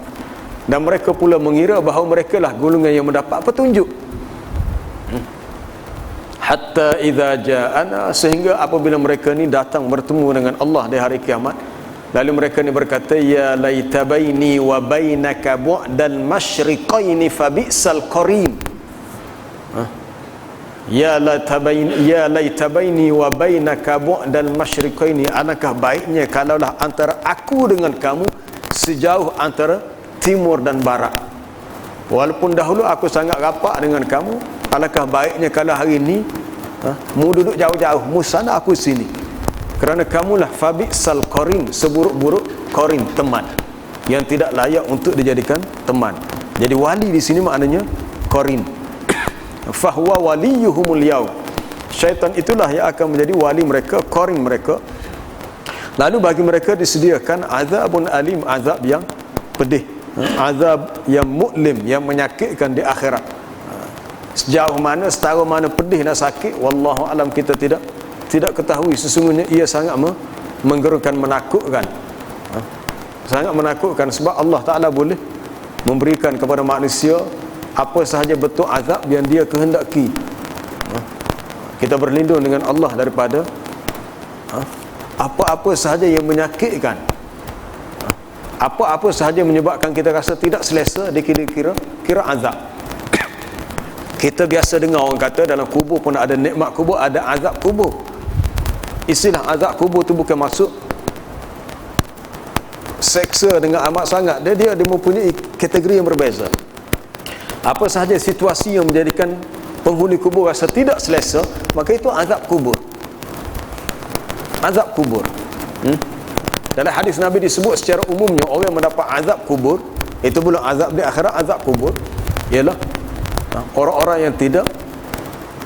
dan mereka pula mengira bahawa mereka lah golongan yang mendapat petunjuk. Hatta idza ja'ana, sehingga apabila mereka ni datang bertemu dengan Allah di hari kiamat, lalu mereka ni berkata, ya laita baini wa bainaka bu'dal masyriqaini fa bi'sal qarin. Ya laita baini wa bainaka bu'dal masyriqaini, alangkah baiknya kalaulah antara aku dengan kamu sejauh antara timur dan barat. Walaupun dahulu aku sangat rapat dengan kamu, alangkah baiknya kalau hari ini mu duduk jauh-jauh, mu sana aku sini, kerana kamulah fabi'sal qarin, seburuk-buruk qarin, teman yang tidak layak untuk dijadikan teman. Jadi wali di sini maknanya qarin. Fahuwa waliyuhumul yaum, syaitan itulah yang akan menjadi wali mereka, qarin mereka. Lalu bagi mereka disediakan azabun alim, azab yang pedih, azab yang mu'lim, yang menyakitkan di akhirat. Sejauh mana, setara mana pedih dan sakit, wallahu alam, kita tidak ketahui. Sesungguhnya ia sangat menggerukan, menakutkan, sangat menakutkan, sebab Allah Ta'ala boleh memberikan kepada manusia apa sahaja bentuk azab yang dia kehendaki. Kita berlindung dengan Allah daripada apa-apa sahaja yang menyakitkan, apa-apa sahaja menyebabkan kita rasa tidak selesa, dikira-kira azab. Kita biasa dengar orang kata dalam kubur pun ada nikmat kubur, ada azab kubur. Istilah azab kubur tu bukan masuk seksa dengan amat sangat. Dia mempunyai kategori yang berbeza. Apa sahaja situasi yang menjadikan penghuni kubur rasa tidak selesa, maka itu azab kubur. Azab kubur. Dalam hadis Nabi disebut secara umumnya orang yang mendapat azab kubur, itu belum azab di akhirat, azab kubur ialah orang-orang yang tidak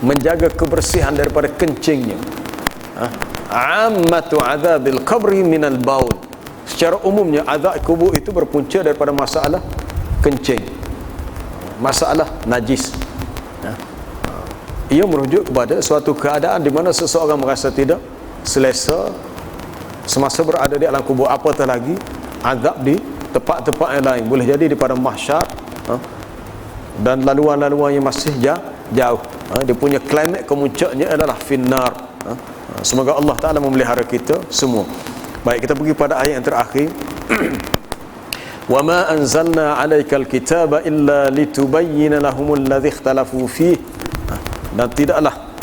menjaga kebersihan daripada kencingnya. Ammatu azabil qabri minal baul. Secara umumnya azab kubur itu berpunca daripada masalah kencing, masalah najis. Ia merujuk kepada suatu keadaan di mana seseorang merasa tidak selesa semasa berada di alam kubur, apatah lagi azab di tempat-tempat yang lain, boleh jadi di padang mahsyar, dan laluan-laluan yang masih jauh. Dia punya klimaks kemuncaknya adalah finnar. Semoga Allah Ta'ala memelihara kita semua. Baik, kita pergi pada ayat yang terakhir. Wa ma anzalna 'alaikal kitaba illa litubayyana lahumul ladzi ikhtalafu fihi. Dan tidaklah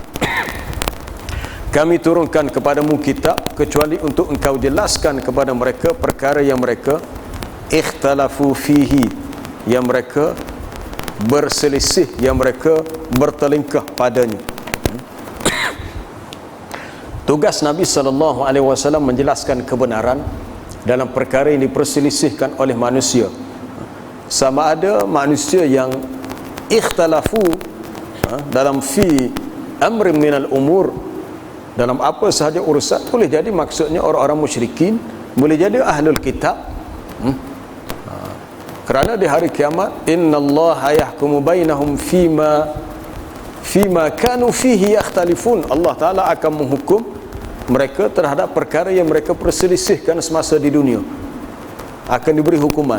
kami turunkan kepadamu kitab kecuali untuk engkau jelaskan kepada mereka perkara yang mereka ikhtalafu fihi, yang mereka berselisih, yang mereka bertelingkah padanya. Tugas Nabi SAW menjelaskan kebenaran dalam perkara yang diperselisihkan oleh manusia. Sama ada manusia yang ikhtalafu dalam fi amrin minal umur, dalam apa sahaja urusan, boleh jadi maksudnya orang-orang musyrikin, boleh jadi ahlul kitab. Kerana di hari kiamat, innallaha yahkumu bainahum fima kanu fihi yakhtalifun. Allah Ta'ala akan menghukum mereka terhadap perkara yang mereka perselisihkan semasa di dunia, akan diberi hukuman.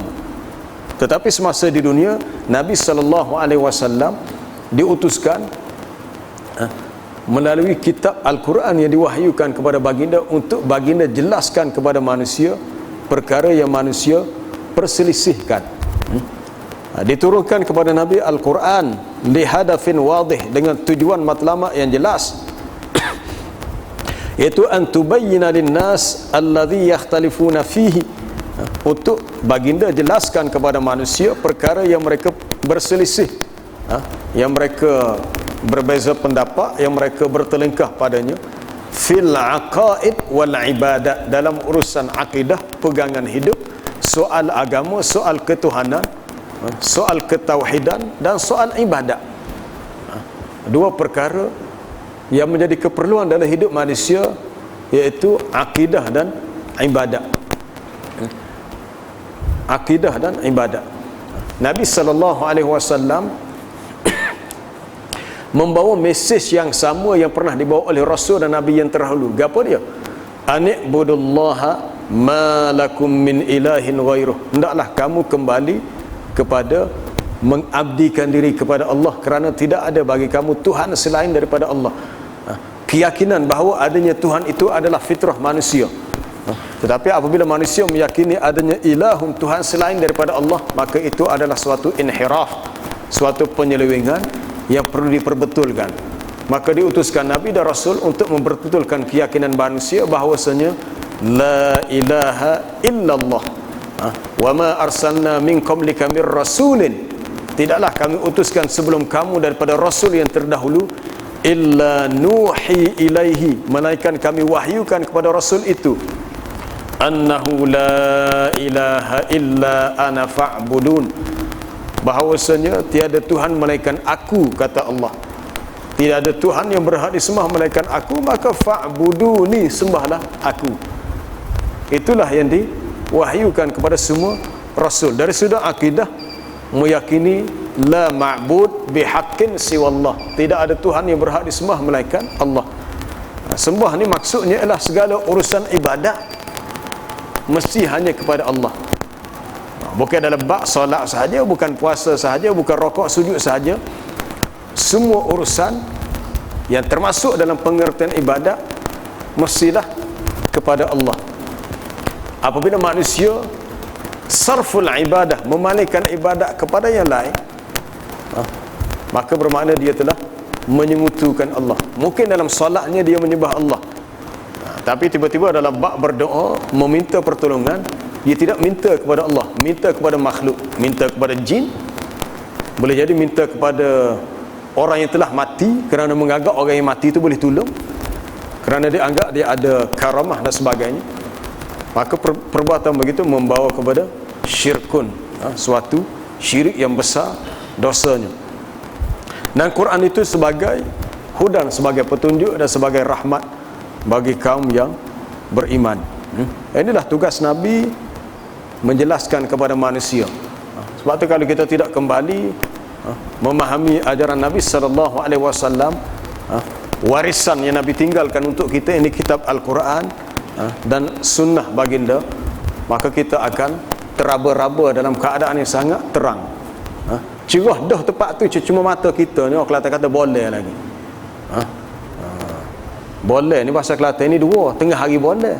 Tetapi semasa di dunia, Nabi SAW diutuskan melalui kitab Al-Quran yang diwahyukan kepada baginda, untuk baginda jelaskan kepada manusia perkara yang manusia perselisihkan. Diturunkan kepada Nabi Al-Quran lihadafin wadih, dengan tujuan matlamat yang jelas, iaitu an tubayyina linnas alladhi yakhtalifuna fihi, untuk baginda jelaskan kepada manusia perkara yang mereka berselisih, yang mereka berbeza pendapat, yang mereka bertelingkah padanya, fil aqaid wal ibadat, dalam urusan akidah, pegangan hidup, soal agama, soal ketuhanan, soal ketauhidan, dan soal ibadat. Dua perkara yang menjadi keperluan dalam hidup manusia, iaitu akidah dan ibadat. Akidah dan ibadat. Nabi SAW membawa mesej yang sama yang pernah dibawa oleh Rasul dan Nabi yang terdahulu. Apa dia? ani'budullaha ma lakum min ilahin ghairuh. Hendaklah kamu kembali kepada mengabdikan diri kepada Allah, kerana tidak ada bagi kamu Tuhan selain daripada Allah. Keyakinan bahawa adanya Tuhan itu adalah fitrah manusia. Tetapi apabila manusia meyakini adanya ilahun, Tuhan selain daripada Allah, maka itu adalah suatu inhiraf, suatu penyelewengan yang perlu diperbetulkan. Maka diutuskan Nabi dan Rasul untuk memperbetulkan keyakinan manusia bahawasanya la ilaha illallah wa ma arsalna min qablika mir rasulin, tidaklah kami utuskan sebelum kamu daripada rasul yang terdahulu, illa nuhi ilaihi, melainkan kami wahyukan kepada rasul itu, annahu la ilaha illa ana fa'budun, bahawasanya tiada Tuhan melainkan aku, kata Allah. Tidak ada Tuhan yang berhak disembah melainkan aku, maka fa'buduni, sembahlah aku. Itulah yang diwahyukan kepada semua rasul. Dari sudut akidah, meyakini la ma'bud bihaqqin siwallah, tidak ada Tuhan yang berhak disembah melainkan Allah. Sembah ni maksudnya ialah segala urusan ibadat mesti hanya kepada Allah. Bukan dalam bab solat sahaja, bukan puasa sahaja, bukan rokok sujud sahaja. Semua urusan yang termasuk dalam pengertian ibadat mestilah kepada Allah. Apabila manusia sarful ibadah, memalingkan ibadat kepada yang lain, maka bermakna dia telah menyengutukan Allah. Mungkin dalam solatnya dia menyembah Allah, tapi tiba-tiba dalam bab berdoa, meminta pertolongan, dia tidak minta kepada Allah, minta kepada makhluk, minta kepada jin. Boleh jadi minta kepada orang yang telah mati, kerana menganggap orang yang mati itu boleh tolong, kerana dia anggap dia ada karamah dan sebagainya. Maka perbuatan begitu membawa kepada syirkun, suatu syirik yang besar dosanya. Dan Quran itu sebagai hudan, sebagai petunjuk dan sebagai rahmat bagi kaum yang beriman. Inilah tugas Nabi, menjelaskan kepada manusia. Sebab itu kalau kita tidak kembali memahami ajaran Nabi SAW, warisan yang Nabi tinggalkan untuk kita, ini kitab Al-Quran dan sunnah baginda, maka kita akan teraba-raba dalam keadaan yang sangat terang. Cerah dah tempat tu, cuma mata kita ni, orang Kelantan kata boleh lagi. Boleh ni bahasa Kelantan ni dua, tengah hari boleh,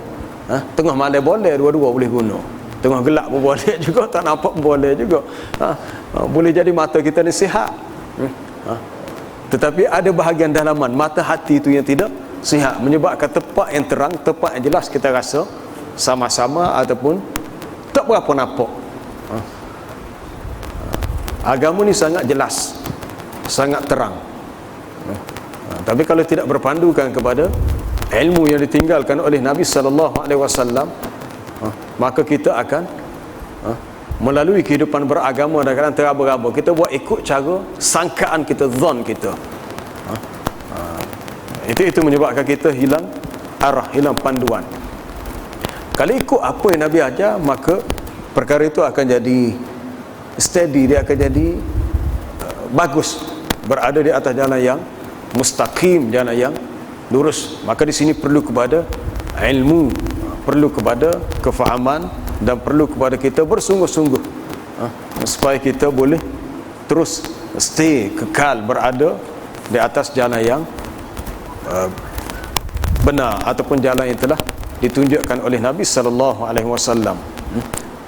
tengah malam boleh, dua-dua boleh guna. Tengah gelap pun boleh juga, tak nampak pun boleh juga. Boleh jadi mata kita ni sihat, tetapi ada bahagian dalaman mata hati itu yang tidak sihat, menyebabkan tempat yang terang, tempat yang jelas kita rasa sama-sama ataupun tak berapa nampak. Agama ni sangat jelas, sangat terang. Tapi kalau tidak berpandukan kepada ilmu yang ditinggalkan oleh Nabi SAW, maka kita akan melalui kehidupan beragama dan kadang teraba-raba. Kita buat ikut cara sangkaan kita, zon kita. Itu menyebabkan kita hilang arah, hilang panduan. Kalau ikut apa yang Nabi ajar, maka perkara itu akan jadi steady, dia akan jadi bagus, berada di atas jalan yang mustaqim, jalan yang lurus. Maka di sini perlu kepada ilmu, perlu kepada kefahaman, dan perlu kepada kita bersungguh-sungguh supaya kita boleh terus stay, kekal berada di atas jalan yang benar, ataupun jalan yang telah ditunjukkan oleh Nabi SAW.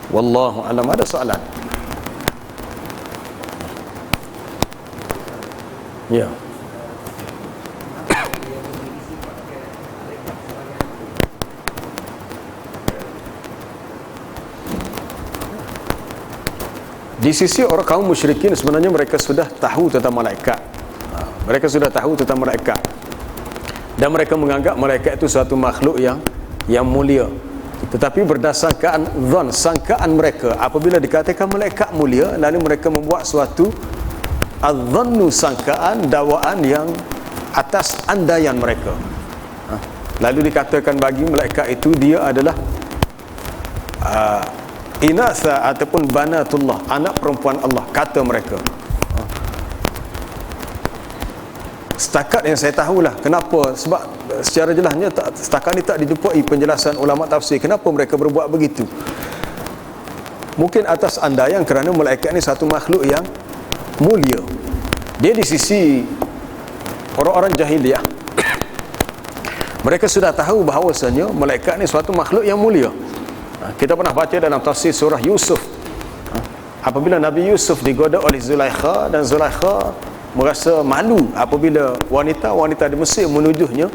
Wallahu alam. Ada soalan? Ya. Di sisi orang kaum musyrikin, sebenarnya mereka sudah tahu tentang malaikat. Mereka sudah tahu tentang malaikat, dan mereka menganggap malaikat itu suatu makhluk yang mulia. Tetapi berdasarkan zon, sangkaan mereka, apabila dikatakan malaikat mulia, lalu mereka membuat suatu az-zannu, sangkaan, dakwaan yang atas andaian mereka. Lalu dikatakan bagi malaikat itu dia adalah inatha ataupun banatullah, anak perempuan Allah, kata mereka. setakat yang saya tahulah. Kenapa? Sebab secara jelasnya setakat ni tak dijumpai penjelasan ulama tafsir kenapa mereka berbuat begitu. Mungkin atas andaian kerana malaikat ni satu makhluk yang mulia. Dia di sisi orang-orang jahiliah, mereka sudah tahu bahawasanya malaikat ni suatu makhluk yang mulia. Kita pernah baca dalam tafsir surah Yusuf, apabila Nabi Yusuf digoda oleh Zulaikha, dan Zulaikha merasa malu apabila wanita-wanita di Mesir menuduhnya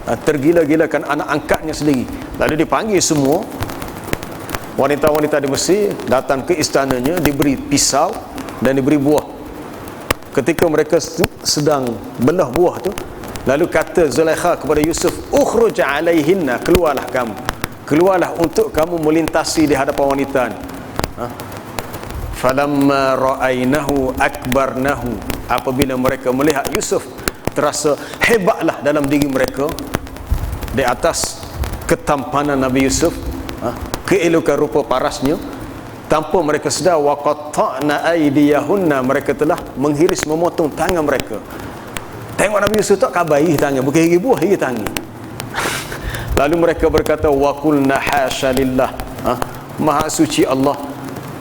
tergila-gilakan anak angkatnya sendiri. Lalu dipanggil semua wanita-wanita di Mesir, datang ke istananya, diberi pisau dan diberi buah. Ketika mereka sedang belah buah tu, lalu kata Zulaikha kepada Yusuf, ukhruj alaihinna, keluarlah kamu, keluarlah untuk kamu melintasi di hadapan wanita ni. Falamma ra'ainahu akbarnahu, apabila mereka melihat Yusuf, terasa hebatlah dalam diri mereka di atas ketampanan Nabi Yusuf, keelokan rupa parasnya, tanpa mereka sedar, waqatta'na aydiyahunna, mereka telah menghiris, memotong tangan mereka. Tengok Nabi Yusuf tak kabai tangan, bukan hiri buah, hiri tangan. Lalu mereka berkata, wa qulna hasya lillah, maha suci Allah,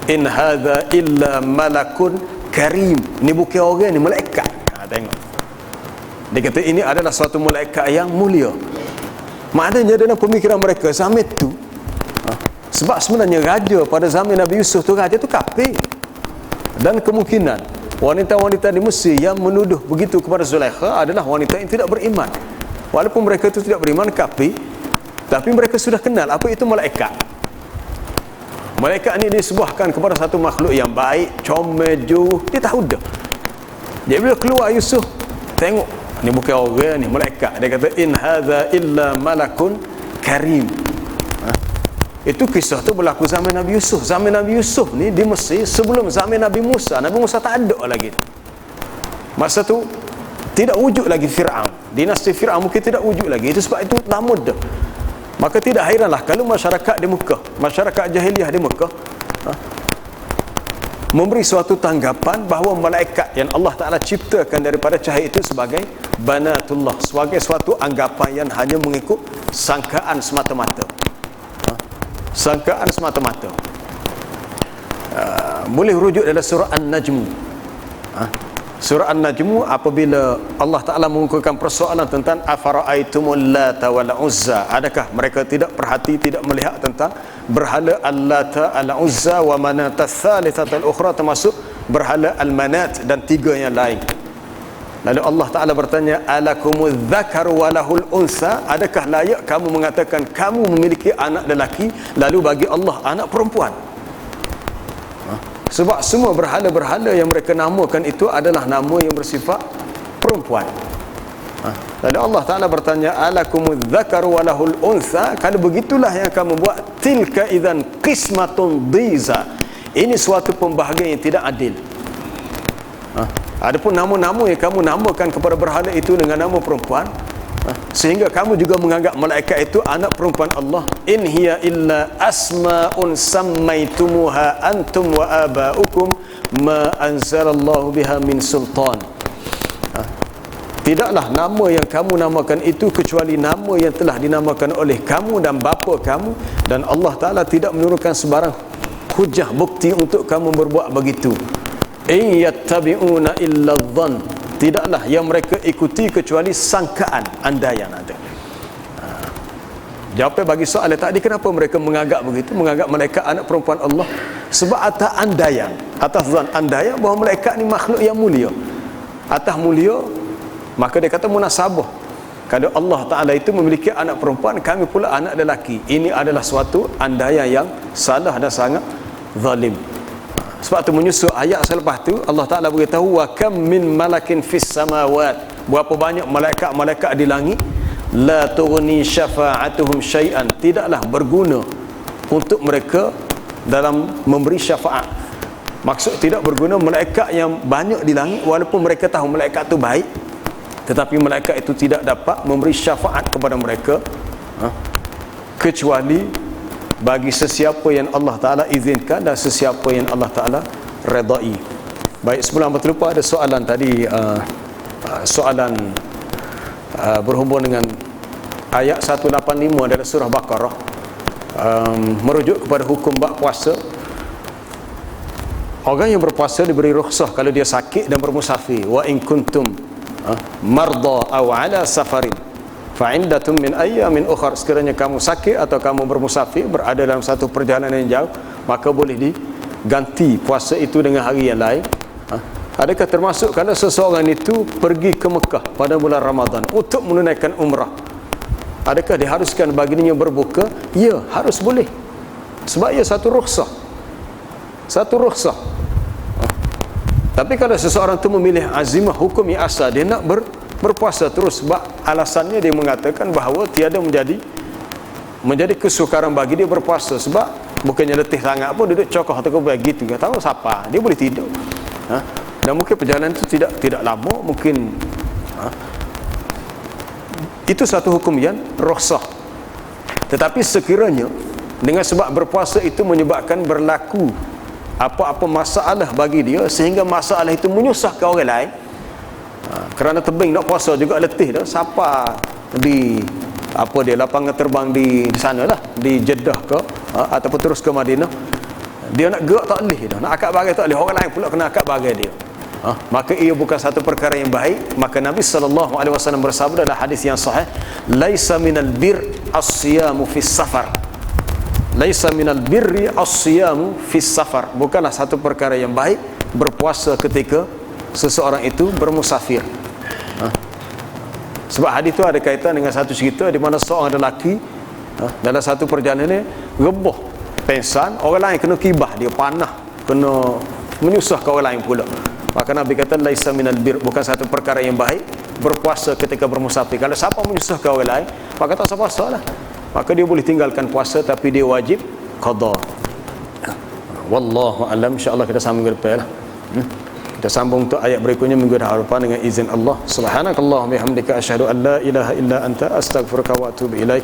in hadza illa malakun karim, ni bukan orang, ni malaikat. Tengok, dia kata ini adalah suatu malaikat yang mulia. Maknanya dalam pemikiran mereka zaman itu, sebab sebenarnya raja pada zaman Nabi Yusuf tu, raja tu kafir. Dan kemungkinan wanita-wanita di Mesir yang menuduh begitu kepada Zulaikha adalah wanita yang tidak beriman. Walaupun mereka itu tidak beriman, kafir, tapi mereka sudah kenal apa itu malaikat. Malaikat ni disebuahkan kepada satu makhluk yang baik, comel, juh, dia tahu dah. Dia bila keluar Yusuf, tengok, ni bukan orang, ni malaikat. Dia kata, in hadza illa malakun karim. Itu kisah tu berlaku zaman Nabi Yusuf. Zaman Nabi Yusuf ni di Mesir sebelum zaman Nabi Musa. Nabi Musa tak ada lagi. Masa tu tidak wujud lagi Fir'aun. Dinasti Fir'aun mungkin tidak wujud lagi. Itu sebab itu lama dah. Maka tidak hairanlah kalau masyarakat di Mekah, masyarakat jahiliah di Mekah, memberi suatu tanggapan bahawa malaikat yang Allah Ta'ala ciptakan daripada cahaya itu sebagai banatullah, sebagai suatu anggapan yang hanya mengikut sangkaan semata-mata. Sangkaan semata-mata. Boleh rujuk dalam surah An-Najm. Surah An-Najm, apabila Allah Ta'ala mengukuhkan persoalan tentang afara'aitumul lata wal uzza, adakah mereka tidak perhati, tidak melihat tentang berhala al-lata, al-uzza wa manat ats-tsalitsah al-ukhra, termasuk berhala al-manat dan tiga yang lain. Lalu Allah Ta'ala bertanya, alakumudz dzakaru wa lahul unsa, adakah layak kamu mengatakan kamu memiliki anak lelaki lalu bagi Allah anak perempuan? Sebab semua berhala-berhala yang mereka namakan itu adalah nama yang bersifat perempuan. Lalu Allah Ta'ala bertanya, alakumudz dzakaru wa lahul unsa, kalau begitulah yang kamu buat, tilka idzan qismatun dhiza, ini suatu pembahagian yang tidak adil. Adapun nama-nama yang kamu namakan kepada berhala itu dengan nama perempuan, sehingga kamu juga menganggap malaikat itu anak perempuan Allah, in hiya illa asma'un sammaitumuha antum wa aba'ukum ma anzalallahu biha min sultan. Tidaklah nama yang kamu namakan itu kecuali nama yang telah dinamakan oleh kamu dan bapa kamu, dan Allah Ta'ala tidak menurunkan sebarang hujah bukti untuk kamu berbuat begitu. In yattabi'una illa dhann, tidaklah yang mereka ikuti kecuali sangkaan, andaian ada. Jawapan bagi soalan tadi, kenapa mereka menganggap begitu, menganggap malaikat anak perempuan Allah? Sebab atas andaian, atas zan, andaian bahawa malaikat ni makhluk yang mulia. Atas mulia, maka dia kata munasabah. Kalau Allah Ta'ala itu memiliki anak perempuan, kami pula anak lelaki. Ini adalah suatu andaian yang salah dan sangat zalim. Sebab tu menyusul ayat selepas tu, Allah Ta'ala beritahu, wa kam min malakin fis samawat, berapa banyak malaikat-malaikat di langit, la tughni syafa'atuhum syai'an, tidaklah berguna untuk mereka dalam memberi syafaat. Maksud tidak berguna malaikat yang banyak di langit, walaupun mereka tahu malaikat itu baik, tetapi malaikat itu tidak dapat memberi syafaat kepada mereka, kecuali bagi sesiapa yang Allah Ta'ala izinkan dan sesiapa yang Allah Ta'ala redai. Baik, sebelum terlupa, ada soalan tadi, soalan berhubung dengan ayat 185 dalam surah Baqarah, merujuk kepada hukum bab puasa. Orang yang berpuasa diberi rukhsah kalau dia sakit dan bermusafir. Wa in kuntum marda aw ala safarin fa indatum min ayyamin ukhra, sekiranya kamu sakit atau kamu bermusafir, berada dalam satu perjalanan yang jauh, maka boleh diganti puasa itu dengan hari yang lain. Adakah termasuk kalau seseorang itu pergi ke Mekah pada bulan Ramadan untuk menunaikan umrah, adakah diharuskan baginya berbuka? Ya, harus boleh, sebab ia satu rukhsah. Tapi kalau seseorang itu memilih azimah hukum yang asal, dia nak berpuasa terus, sebab alasannya dia mengatakan bahawa tiada menjadi kesukaran bagi dia berpuasa, sebab bukannya letih sangat pun duduk cokoh atau begitu, dia tahu siapa, dia boleh tidur. Dan mungkin perjalanan itu tidak lama, mungkin itu satu hukum yang rukhsah. Tetapi sekiranya dengan sebab berpuasa itu menyebabkan berlaku apa-apa masalah bagi dia, sehingga masalah itu menyusahkan orang lain, kerana tebing nak puasa juga letih dah, siapa di lapangan terbang di sana lah, di Jeddah ke ataupun terus ke Madinah, dia nak gerak tak boleh dah, nak akad bagai tak boleh, orang lain pula kena akad bagai dia. Maka ia bukan satu perkara yang baik. Maka Nabi SAW bersabda dalam hadis yang sahih, laisa minal bir as-siyamu fis safar, laisa minal birri as-siyamu fis safar, bukanlah satu perkara yang baik berpuasa ketika seseorang itu bermusafir. Sebab hadis itu ada kaitan dengan satu cerita di mana seorang lelaki dalam satu perjalanan rebah, pengsan, orang lain kena kibah, dia panah, kena menyusahkan orang lain pula. Maka Nabi kata laisa minal bir, bukan satu perkara yang baik berpuasa ketika bermusafir. Kalau siapa menyusahkan orang lain, maka tak usah puasa lah, maka dia boleh tinggalkan puasa, tapi dia wajib qada. Wallahu alam. InsyaAllah kita sambung ke depan lah. Kita sambung untuk ayat berikutnya minggu depan dengan izin Allah. Subhanakallahumma bihamdika asyhadu an la ilaha illa anta astaghfiruka wa atubu ilaik.